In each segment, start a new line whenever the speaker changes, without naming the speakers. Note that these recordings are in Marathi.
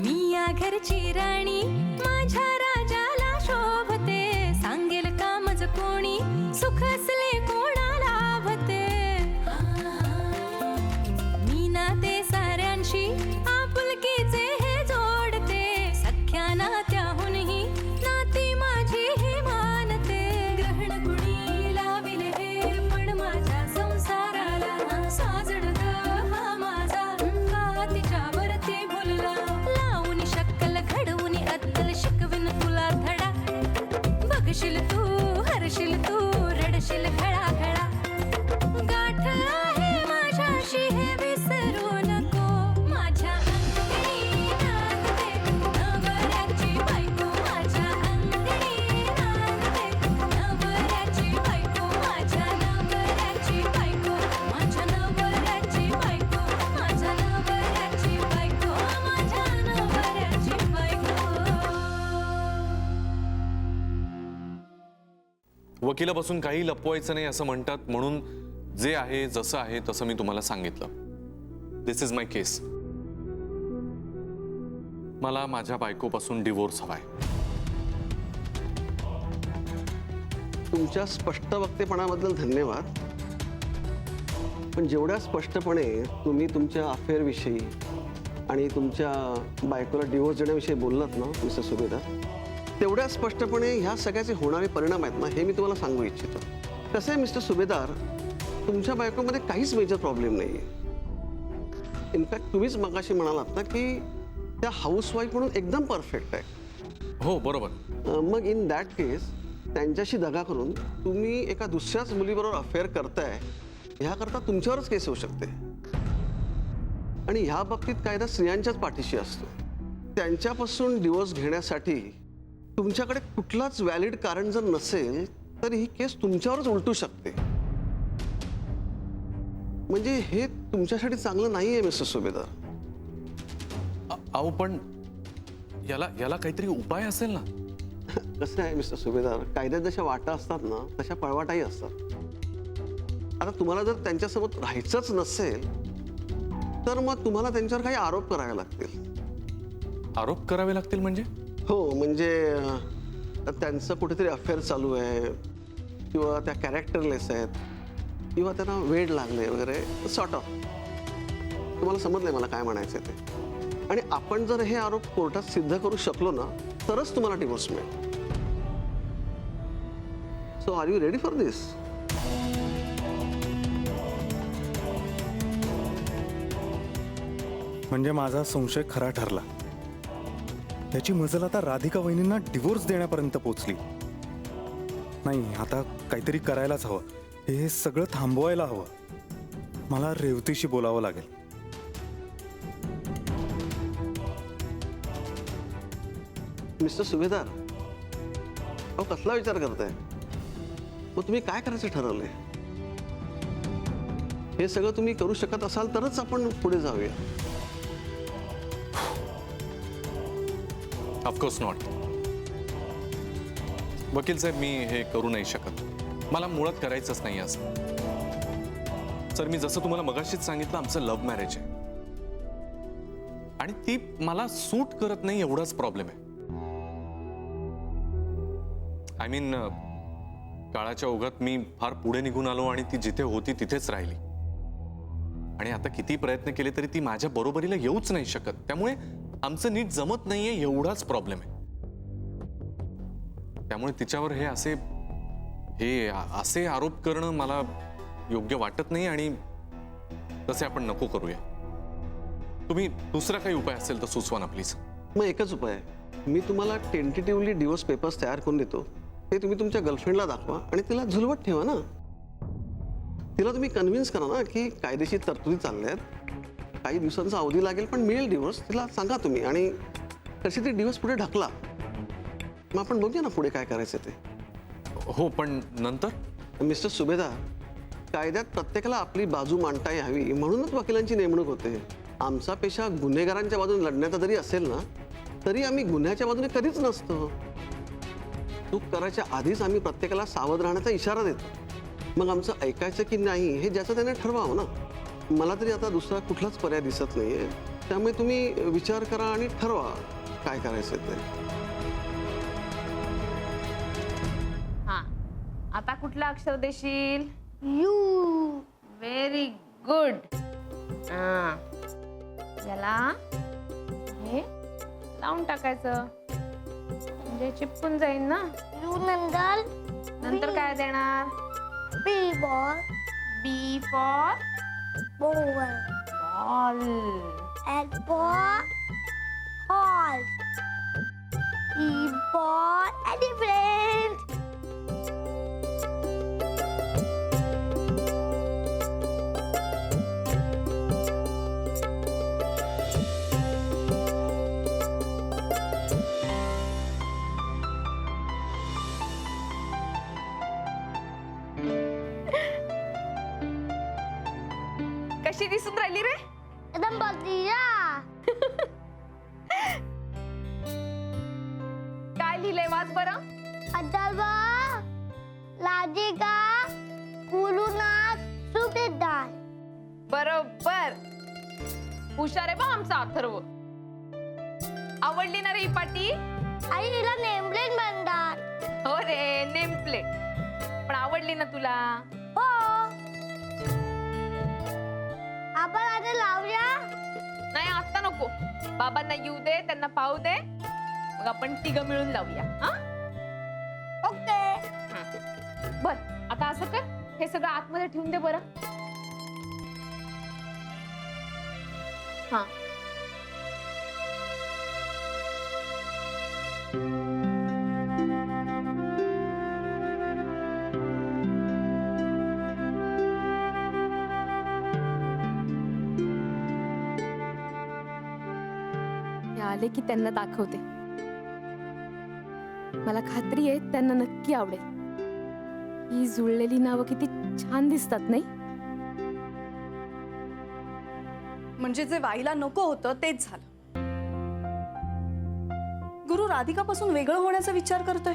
मी या घरची राणी माझ्या राजाला शोभते, सांगेल कामच कोणी सुख असले कोणाला लाभते। मी नाते साऱ्यांशी आपुलकीचे हे जोडते, सख्या नात्याहूनही नाती माझी हे मानते। ग्रहण कुणी लाविले हे पण माझ्या संसाराला, साजड हा माझा का तिच्यावरती भुलला। लावून शक्कल घडवून अद्दल शिकवीन तुला धडा, बघशील तू हरशील तू रडशील घळा घळा। गाठ आहे माझ्याशी हे विसरू नको, माझ्या अंगणी नांदते नवऱ्याची बायको, माझ्या अंगणी नांदते नवऱ्याची बायको, माझ्या नवऱ्याची बायको, माझ्या नवऱ्याची बायको, माझ्या नवऱ्याची बायको, माझ्या नवऱ्याची बायको।
वकिलापासून काही लपवायचं नाही असं म्हणतात, म्हणून जे आहे जसं आहे तसं मी तुम्हाला सांगितलं। दिस इज माय केस। मला माझ्या बायकोपासून डिवोर्स हवाय।
तुमच्या स्पष्ट वक्तेपणाबद्दल धन्यवाद, पण जेवढ्या स्पष्टपणे तुम्ही तुमच्या अफेअरविषयी आणि तुमच्या बायकोला डिवोर्स देण्याविषयी बोललात ना मिस्टर सुभेदार, तेवढ्या स्पष्टपणे ह्या सगळ्याचे होणारे परिणाम आहेत ना हे मी तुम्हाला सांगू इच्छितो। कसं आहे मिस्टर सुभेदार, तुमच्या बायकोमध्ये काहीच मेजर प्रॉब्लेम नाही आहे। इनफॅक्ट तुम्हीच मगाशी म्हणालात ना की त्या हाऊसवाईफ म्हणून एकदम परफेक्ट आहे।
हो बरोबर।
मग इन दॅट केस त्यांच्याशी दगा करून तुम्ही एका दुसऱ्याच मुलीबरोबर अफेअर करताय, ह्याकरता तुमच्यावरच केस होऊ शकते। आणि ह्या बाबतीत कायदा स्त्रियांच्याच पाठीशी असतो। त्यांच्यापासून डिवोर्स घेण्यासाठी तुमच्याकडे कुठलाच व्हॅलिड कारण जर नसेल तर ही केस तुमच्यावरच उलटू शकते। म्हणजे हे तुमच्यासाठी चांगलं नाही आहे मिस्टर सुभेदार।
अहो पण याला याला काहीतरी उपाय असेल ना।
कसं आहे मिस्टर सुभेदार, कायद्यात जशा वाटा असतात ना तशा पळवाटाही असतात। आता तुम्हाला जर त्यांच्यासोबत राहायचंच नसेल तर मग तुम्हाला त्यांच्यावर काही आरोप करावे लागतील।
आरोप करावे लागतील म्हणजे?
हो, म्हणजे त्यांचं कुठेतरी अफेअर चालू आहे किंवा त्या कॅरेक्टरलेस आहेत किंवा त्यांना वेड लागले वगैरे सॉर्ट ऑफ। तुम्हाला समजलंय मला काय म्हणायचं ते। आणि आपण जर हे आरोप कोर्टात सिद्ध करू शकलो ना तरच तुम्हाला डिवोर्स मिळेल। So are you ready for this?
म्हणजे माझा संशय खरा ठरला। त्याची मजल आता राधिका वहिनींना डिवोर्स देण्यापर्यंत पोहोचली। नाही, आता काहीतरी करायलाच हवं। हे सगळं थांबवायला हवं। मला रेवतीशी बोलावं लागेल।
मिस्टर सुभेदार, अहो कसला विचार करताय? मग तुम्ही काय करायचं ठरवलंय? हे सगळं तुम्ही करू शकत असाल तरच आपण पुढे जाऊया।
Of course not. वकील साहेब, मी हे करू नाही शकत। मला मुळात करायचंच नाही असं। सर, मी जसं तुम्हाला मगाशीच सांगितलं, आमचं लव्ह मॅरेज आहे आणि ती मला सूट करत नाही, एवढाच प्रॉब्लेम आहे। आय मीन, काळाच्या ओघात मी फार पुढे निघून आलो आणि ती जिथे होती तिथेच राहिली। आणि आता किती प्रयत्न केले तरी ती माझ्या बरोबरीला येऊच नाही शकत। त्यामुळे आमचं नीट जमत नाहीये, एवढाच प्रॉब्लेम आहे। त्यामुळे तिच्यावर हे असे आरोप करणं मला योग्य वाटत नाही आणि तसे आपण नको करूया। तुम्ही दुसरा काही उपाय असेल तर सुचवा ना प्लीज।
मग एकच उपाय आहे, मी तुम्हाला टेंटेटिव्हली डिवोर्स पेपर्स तयार करून देतो। ते तुम्ही तुमच्या गर्लफ्रेंडला दाखवा आणि तिला झुलवत ठेवा ना। तिला तुम्ही कन्व्हिन्स करा ना की कायदेशीर तरतुदी चालल्या आहेत, काही दिवसांचा अवधी लागेल पण मिळेल डिवोर्स, तिला सांगा तुम्ही। आणि तशी ती डिवोर्स पुढे ढकला, मग आपण बघूया ना पुढे काय करायचं ते।
हो, पण नंतर?
मिस्टर सुभेदार, कायद्यात प्रत्येकाला आपली बाजू मांडता यावी म्हणूनच वकिलांची नेमणूक होते। आमचा पेशा गुन्हेगारांच्या बाजूने लढण्याचा जरी असेल ना तरी आम्ही गुन्ह्याच्या बाजूने कधीच नसतो। चूक करायच्या आधीच आम्ही प्रत्येकाला सावध राहण्याचा इशारा देतो। मग आमचं ऐकायचं की नाही हे ज्याचं त्याने ठरवावं ना। मला तरी आता दुसरा कुठलाच पर्याय दिसत नाहीये. त्यामुळे तुम्ही विचार करा आणि ठरवा काय करायचं ते.
हा, आता कुठलं अक्षर देशील?
यू.
Very good. याला हे लावून टाकायचं म्हणजे चिपकून जाईल ना.
यू नंतर
नंतर काय देणार?
B ball.
B for
ball.
Ball.
H for horse. E for elephant.
कशी दिसून राहिली रे?
एकदम बघिया.
काय लिहिलंय वाच बरं.
अथर्वा लाजिका कुलुनाथ सुभेदार.
बरोबर. हुशार आहे बा आमचा अथर्व. आवडली ना रे ही पाटी?
आई हिला नेमप्लेट म्हणतात.
हो रे, नेम प्लेट. पण आवडली ना तुला?
हो. आपण आता लावूया.
नाही आता नको. बाबांना येऊ दे, त्यांना पाहू दे, मग आपण तिघं मिळून लावूया. हा
ओके.
बर, आता असं कर, हे सगळं आतमध्ये ठेवून दे बरं. हा. हे आले की त्यांना दाखवते. मला खात्री आहे त्यांना नक्की आवडेल. ही जुळलेली नावं किती छान दिसतात नाही?
म्हणजे जे व्हायला नको होतं तेच झालं. गुरु राधिकापासून वेगळं होण्याचा विचार करतोय.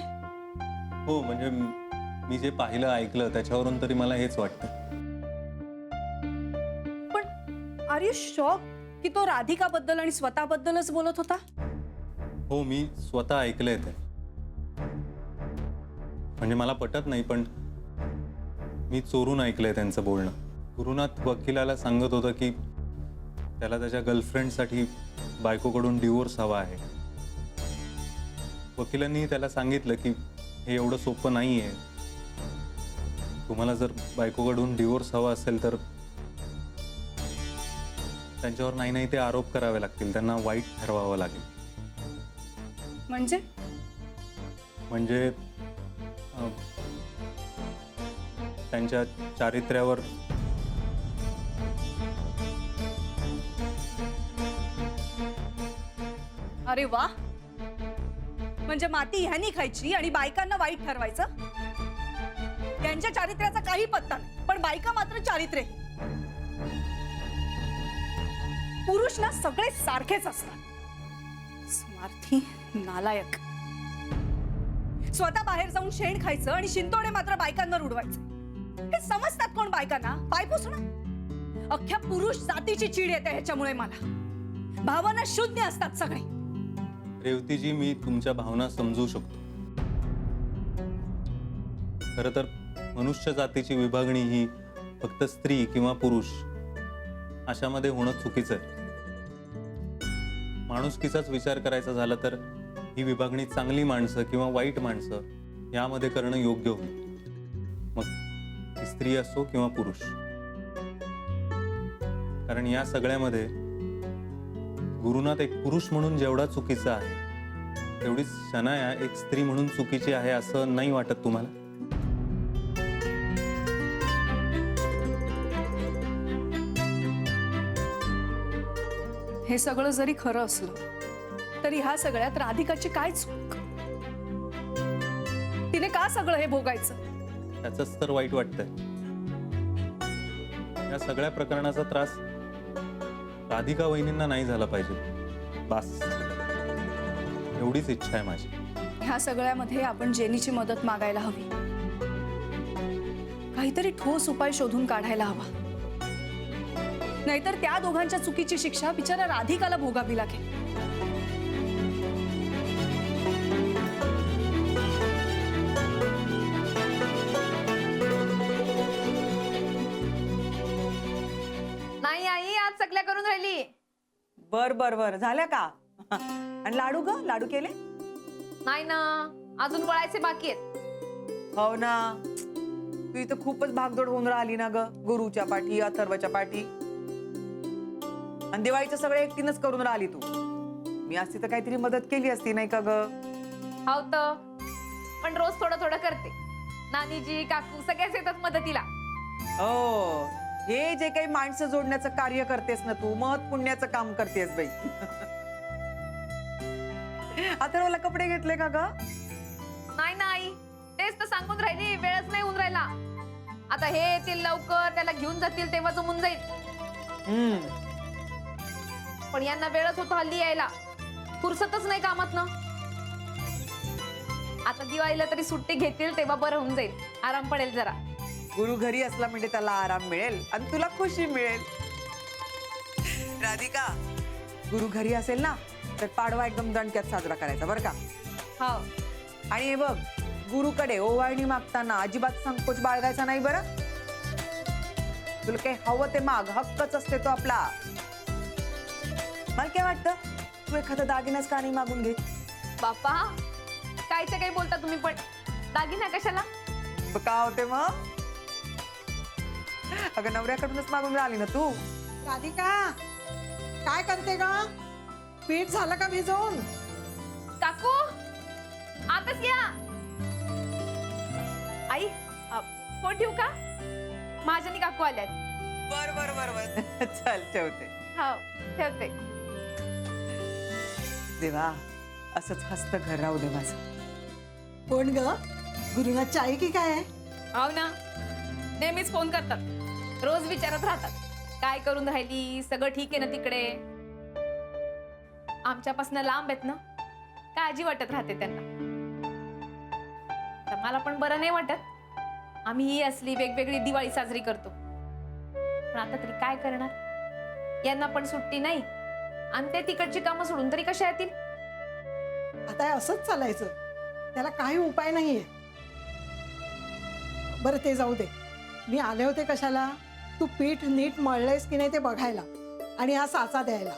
हो, म्हणजे मी जे पाहिलं ऐकलं त्याच्यावरून तरी मला हेच वाटतं.
पण आर यू शॉक की तो राधिकाबद्दल आणि स्वतःबद्दलच बोलत होता?
हो, मी स्वतः ऐकलंय ते. म्हणजे मला पटत नाही, पण मी चोरून ऐकलंय त्यांचं बोलणं. गुरुनाथ वकिलाला सांगत होतं की त्याला त्याच्या गर्लफ्रेंडसाठी बायकोकडून डिवोर्स हवा आहे. वकिलांनी त्याला सांगितलं की हे एवढं सोपं नाही आहे. तुम्हाला जर बायकोकडून डिवोर्स हवा असेल तर त्यांच्यावर नाही ते आरोप करावे लागतील, त्यांना वाईट ठरवावं लागेल.
म्हणजे
त्यांच्या चारित्र्यावर
अरे वा, म्हणजे माती ह्यानी खायची आणि बायकांना वाईट ठरवायचं. त्यांच्या चारित्र्याचा काही पत्ता नाही, पण बायका मात्र चारित्र्य. पुरुष ना सगळे सारखेच असतात. स्वार्थी, नालायक. स्वतः बाहेर जाऊन शेण खायचं आणि शिंतोडे मात्र बायकांवर उडवायचं. हे समजतात कोण बायकांना? पायपुसणं. अख्ख्या पुरुष जातीची चीड येते ह्याच्यामुळे मला. भावना शून्य असतात सगळे.
रेवतीजी, मी तुमच्या भावना समजू शकतो. खरं तर मनुष्य जातीची विभागणी ही फक्त स्त्री किंवा पुरुष अशामध्ये होणं चुकीचं आहे. माणुसकीचाच विचार करायचा झाला तर ही विभागणी चांगली माणसं किंवा वाईट माणसं यामध्ये करणं योग्य होईल. मग ती स्त्री असो किंवा पुरुष. कारण या सगळ्यामध्ये गुरुनाथ एक पुरुष म्हणून जेवढा चुकीचा आहे तेवढीच शनाया एक स्त्री म्हणून चुकीची आहे असं नाही वाटत तुम्हाला?
हे सगळं जरी खरं असलं तरी ह्या सगळ्यात राधिकाची काय चूक? तिने का सगळं हे भोगायचं?
त्याचंच तर वाईट वाटतंय. या सगळ्या प्रकरणाचा त्रास राधिका वहिनींना नाही झाला पाहिजे. बस एवढीच इच्छा आहे माझी.
ह्या सगळ्यामध्ये आपण जेनीची मदत मागायला हवी. काहीतरी ठोस उपाय शोधून काढायला हवा. नाहीतर त्या दोघांच्या चुकीची शिक्षा बिचारा राधिकाला भोगावी लागेल.
नाही आई, आज चकल्या करून राहिली.
बर बर बर झाल्या का? आणि लाडू ग, लाडू केले?
नाही ना, अजून वळायचे बाकी आहेत.
हो ना, तू इथं खूपच भागदौड होऊन राहिली ना ग, गुरुच्या पाठी, अथर्वच्या पाठी. आणि दिवाळीचं सगळं एकटीनच करून राहिली तू. मी असती तर काहीतरी मदत केली असती नाही का ग?
हाव तर, पण रोज थोडं थोडं करते. नानीजी, काकू सगळ्याच येतात मदतीला.
हो, हे जे काही माणसं जोडण्याचं कार्य करतेस ना तू, महत् पुण्याचं काम करतेस बाई. अथर्वला कपडे घेतले का ग?
नाही ना आई, तेच तर सांगून राहिली, वेळच नाही होऊन राहिला. आता हे येतील लवकर, त्याला घेऊन जातील तेव्हा जमून जाईल. पण यांना वेळच होतो हल्ली यायला, फुरसतच नाही कामात ना. आता दिवाळीला तरी सुट्टी घेतील तेव्हा बरं होऊन जाईल, आराम पडेल जरा.
गुरु घरी असला म्हणजे त्याला आराम मिळेल आणि तुला खुशी मिळेल. राधिका, गुरु घरी असेल ना तर पाडवा एकदम दणक्यात साजरा करायचा बरं का.
हो,
आणि हे बघ, गुरुकडे ओवाळणी मागताना अजिबात संकोच बाळगायचा नाही बरं. तुला काही हवं ते माग, हक्कच असते तो आपला. मला काय वाटतं, तू एखादा दागिनाच का नाही मागून घे?
बापा कायच्या काही बोलता तुम्ही, पण दागिना कशाला?
का होते मग? अगं नवऱ्याकडूनच मागून राहिली ना तू.
राधिका, काय करते ग? पीठ झालं का भिजवून?
काकू आताच या. आई, फोन ठेवू का? माझ्यानी काकू आल्यात.
बर बर बर बर चल ठेवते.
हो, ठेवते.
देवा, असंच हस्त घर राहू दे माझं.
कोण ग? गुरुनाथची आई की काय?
हो ना, नेहमीच फोन करतात, रोज विचारत राहतात काय करून राहिली, सगळं ठीक आहे ना तिकडे. आमच्यापासून लांब आहेत ना, काळजी वाटत राहते त्यांना. तर मला पण बरं नाही वाटत. आम्ही ही असली वेगवेगळी दिवाळी साजरी करतो, पण आता तरी काय करणार, यांना पण सुट्टी नाही आणि ते तिकडची कामं सोडून तरी कशा येतील.
आता हे असंच चालायचं, त्याला काही उपाय नाहीये. बरं ते जाऊ दे, मी आले होते कशाला? तू पीठ नीट मळलेस की नाही ते बघायला आणि हा साचा द्यायला.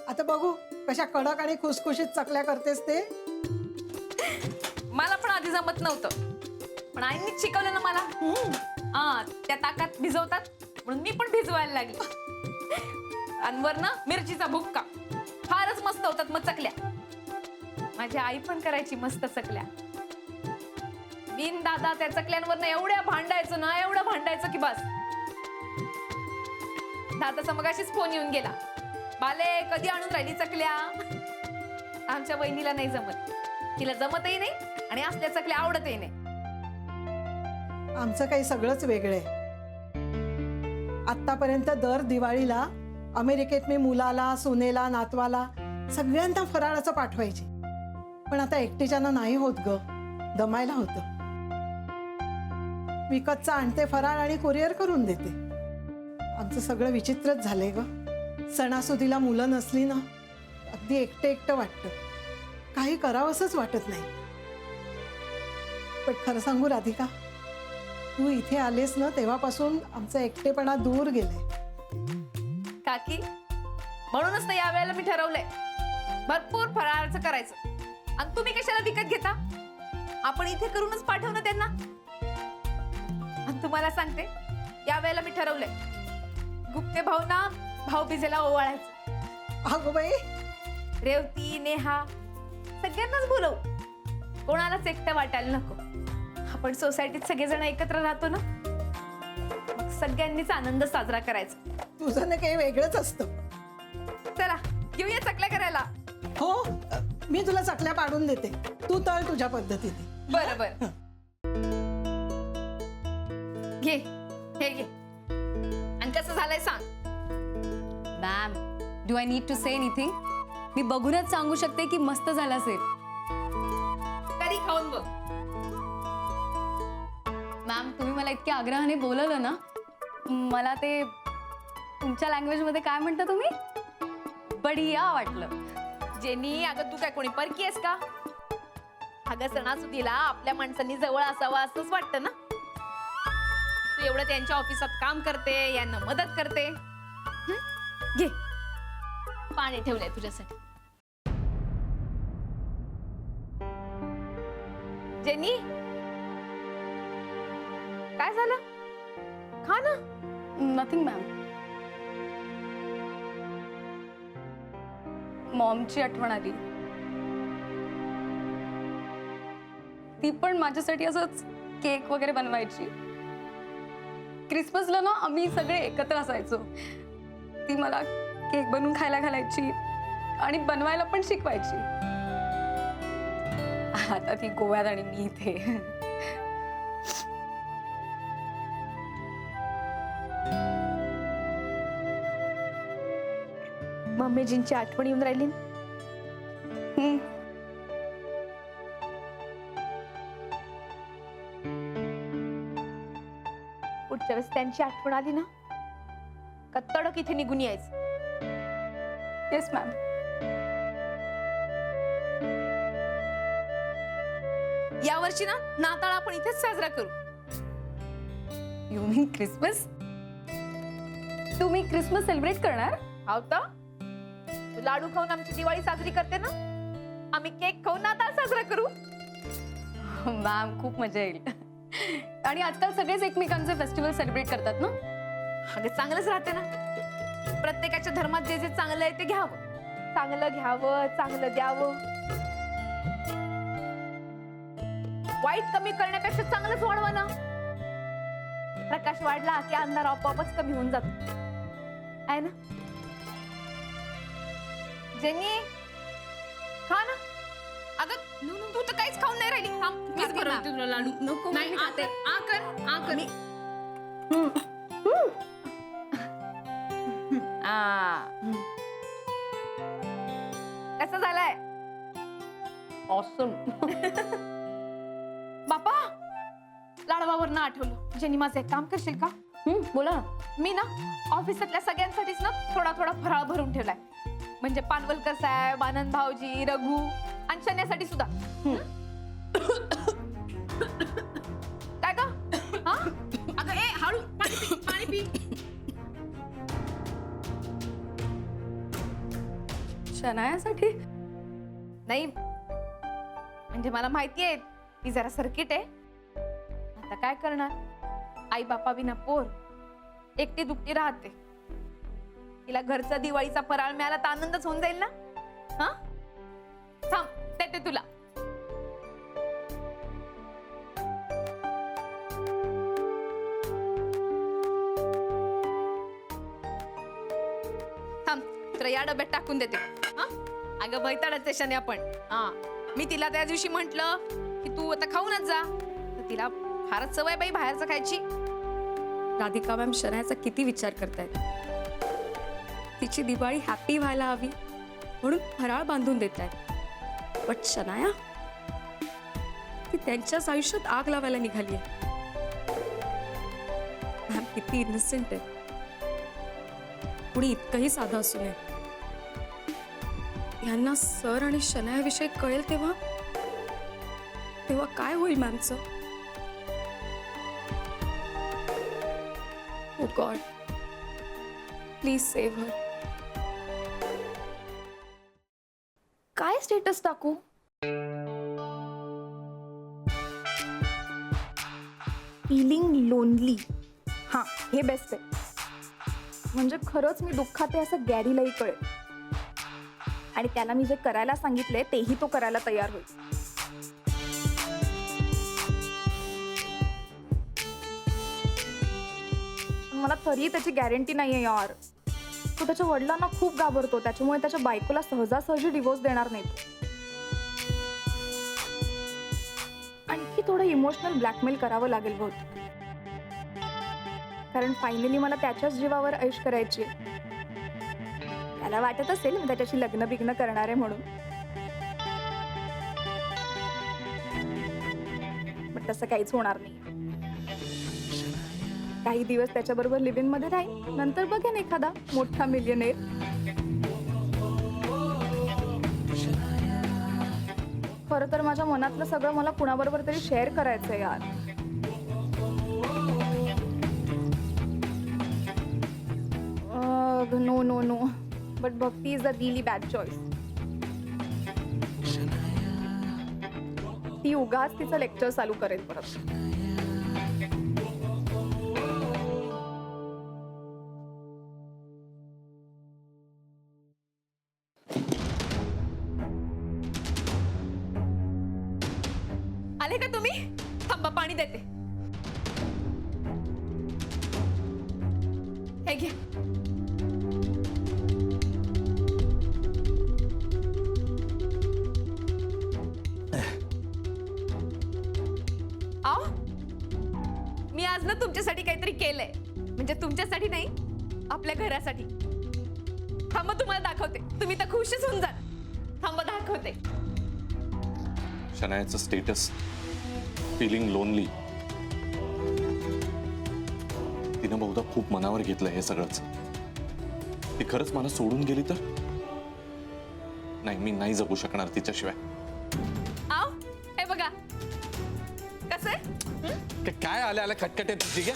आता बघू कशा कडक आणि खुसखुशीत चकल्या करतेस ते.
मला पण आधी जमत नव्हतं, पण आईनीच शिकवलं ना मला. त्या ताकात भिजवतात म्हणून मी पण भिजवायला लागली. आणि वरनं मिरचीचा भुक्का, फारच मस्त होतात मग चकल्या. माझी आई पण करायची मस्त चकल्या. बिन दादा त्या चकल्यांवरनं एवढ्या भांडायचं ना, एवढं भांडायचं की बस. दादाचा मगाशीच फोन येऊन गेला, बाले कधी आणून राहिली चकल्या. आमच्या वहिनीला नाही जमत, तिला जमतही नाही आणि असल्या चकल्या आवडतही नाही.
आमचं काही सगळंच वेगळं आहे. आतापर्यंत दर दिवाळीला अमेरिकेत मी मुलाला, सुनेला, नातवाला सगळ्यांना फराळाचं पाठवायची. पण आता एकटीच्यानं नाही होत ग, दमायला होतं. विकतचा आणते फराळ आणि कुरिअर करून देते. आमचं सगळं विचित्रच झालंय ग. सणासुदीला मुलं नसली ना, अगदी एकटं एकटं वाटतं, काही करावंसंच वाटत नाही. पण खरं सांगू राधिका, तू इथे आलेस ना तेव्हापासून आमचा एकटेपणा दूर गेलाय.
काकी, म्हणूनच तर या वेळेला मी ठरवलंय भरपूर फराळाचं करायचं. आणि तुम्ही कशाला विकत घेता? आपण इथे करूनच पाठवू ना त्यांना. आणि तुम्हाला सांगते, या वेळेला मी ठरवलंय गुप्ते भाऊना भाऊबीजेला ओवाळायचं.
अगो बाई,
रेवती, नेहा सगळ्यांनाच बोलवू, कोणालाच एकटं वाटायला नको. आपण सोसायटीत सगळेजण एकत्र राहतो ना, मग सगळ्यांनीच आनंद साजरा करायचा.
तुझं ना काही वेगळंच असतं.
चला घेऊया चकल्या करायला.
हो, मी तुला चकल्या पाडून देते, तू तळ तुझ्या पद्धतीने.
बरं बरं, घे हे घे. आणि कसं झालंय सांग.
Ma'am, do I need to say anything? मी बघूनच सांगू शकते की मस्त झालं असेल.
तरी खाऊन बघ.
मॅम, तुम्ही मला इतक्या आग्रहाने बोलवलं ना, मला ते
तुमच्या लँग्वेज मध्ये काय म्हणता तुम्ही? बढिया वाटलं.
जेनी, अगं तू काय कोणी परकी आहेस का? अगं सणासुदीला आपल्या माणसांनी जवळ असावं असंच वाटतं ना. तू एवढं त्यांच्या ऑफिसात काम करते, यांना मदत करते. हं? घे, पाणी ठेवलंय तुझ्यासाठी. जेनी, काय झालं? खा ना.
Nothing ma'am. मॉमची आठवण आली. ती पण माझ्यासाठी असंच केक वगैरे बनवायची. क्रिसमसला ना आम्ही सगळे एकत्र असायचो. ती मला केक बनवून खायला घालायची आणि बनवायला पण शिकवायची. आता ती गोव्यात आणि मी इथे.
मम्मीजींची आठवण येऊन राहिली. पुढच्या वेळेस त्यांची आठवण आली ना का तडक इथे निघून यायचं.
Yes ma'am.
या वर्षी ना नाताळ आपण इथेच साजरा करू.
You mean Christmas? तुम्ही क्रिसमस सेलिब्रेट करणार?
आवता तू लाडू खाऊन आमची दिवाळी साजरी करते ना, आम्ही केक खाऊन नाताळ साजरा करू.
मॅम खूप मजा येईल. आणि आजकाल सगळेच एकमेकांचे फेस्टिवल सेलिब्रेट करतात ना.
अगं चांगलंच राहते ना. प्रत्येकाच्या धर्मात जे जे चांगलं आहे ते घ्यावं, चांगलं घ्यावं, चांगलं द्यावं. वाईट कमी करण्यापेक्षा चांगलंच वाढवा ना. प्रकाश वाढला की अंधार आपोआपच कमी होऊन जातो आहे ना. जेनी, खा ना. अगं तू तर काहीच खाऊन नाही राहिली. मीच बनवते तुला लाडू. नको नाही, आ कर. कसं झालंय?
ऑसम.
बापा, लाडवावरनं आठवलं. जेनी, माझं एक काम करशील का?
बोला.
मी ना ऑफिसातल्या सगळ्यांसाठीच ना थोडा थोडा फराळ भरून ठेवलाय. म्हणजे पानवलकर साहेब, आनंद भाऊजी, रघु आणि शन्यासाठी सुद्धा. काय ग? हा? अगं ए हळू, पाणी पी.
शनायासाठी?
नाही म्हणजे मला माहिती आहे ती जरा सर्किट आहे. आता काय करणार, आई बापा विना पोर, एकटी दुकटी राहते. तिला घरचा दिवाळीचा फराळ मिळाला तर आनंदच होऊन जाईल ना. हा थांब, देते तुला. थांब, तर या डब्यात टाकून देते. हा अगं बैताडच शने आपण. हा मी तिला त्या दिवशी म्हंटल की तू आता खाऊनच जा, तर तिला फारच सवय बाई बाहेरचं खायची.
राधिका मॅम शनायाचा किती विचार करतायत. तिची दिवाळी हॅपी व्हायला हवी म्हणून फराळ बांधून देत आहेत. बट शनाया ती त्यांच्याच आयुष्यात आग लावायला निघाली आहे. मॅम किती इनोसेंट आहे. कुणी इतकंही साधं असू नये. यांना सर आणि शनायाविषयी कळेल तेव्हा काय होईल मॅमचं? ओ गॉड, प्लीज सेव्ह हर.
काय स्टेटस टाकू? Feeling lonely. हा हे बेस्ट आहे. म्हणजे खरंच मी दुःखात आहे असं गॅरीलाही कळेल आणि त्याला मी जे करायला सांगितले तेही तो करायला तयार होईल. मला तरी त्याची गॅरंटी नाहीये यार. तो त्याच्या वडिलांना खूप घाबरतो, त्याच्यामुळे त्याच्या बायकोला सहजासहजी डिवोर्स देणार नाही. आणखी थोडं इमोशनल ब्लॅकमेल करावं लागेल बहुतेक, कारण फायनली मला त्याच्याच जीवावर ऐश करायची. त्याला वाटत असेल मी त्याच्याशी लग्न बिग्न करणार आहे म्हणून, पण तसं काहीच होणार नाही. काही दिवस त्याच्याबरोबर लिव्ह इन मध्ये राहीन, नंतर बघेन एखादा मोठा मिलियनेर. खरं तर माझ्या मनातलं सगळं मला कुणाबरोबर तरी शेअर करायचंय यार. No no no, but Bhakti is a really bad choice. ती उगाच तिचं लेक्चर चालू करेल परत.
आले का तुम्ही? थांबा, पाणी देते. हे घे. आओ, मी आज ना तुमच्यासाठी काहीतरी केलंय. म्हणजे तुमच्यासाठी नाही, आपल्या घरासाठी. थांबा, तुम्हाला दाखवते. तुम्ही तर खुशच होऊन जा. थांबा, दाखवते.
शनायाचं स्टेटस, फिलिंग लोनली. तिनं बहुधा खूप मनावर घेतलं हे सगळंच. ती खरंच मला सोडून गेली तर नाही, मी नाही जगू शकणार तिच्याशिवाय.
आओ, हे बघा कसं आहे.
काय आल्या आल्या खटखट आहे तुझी.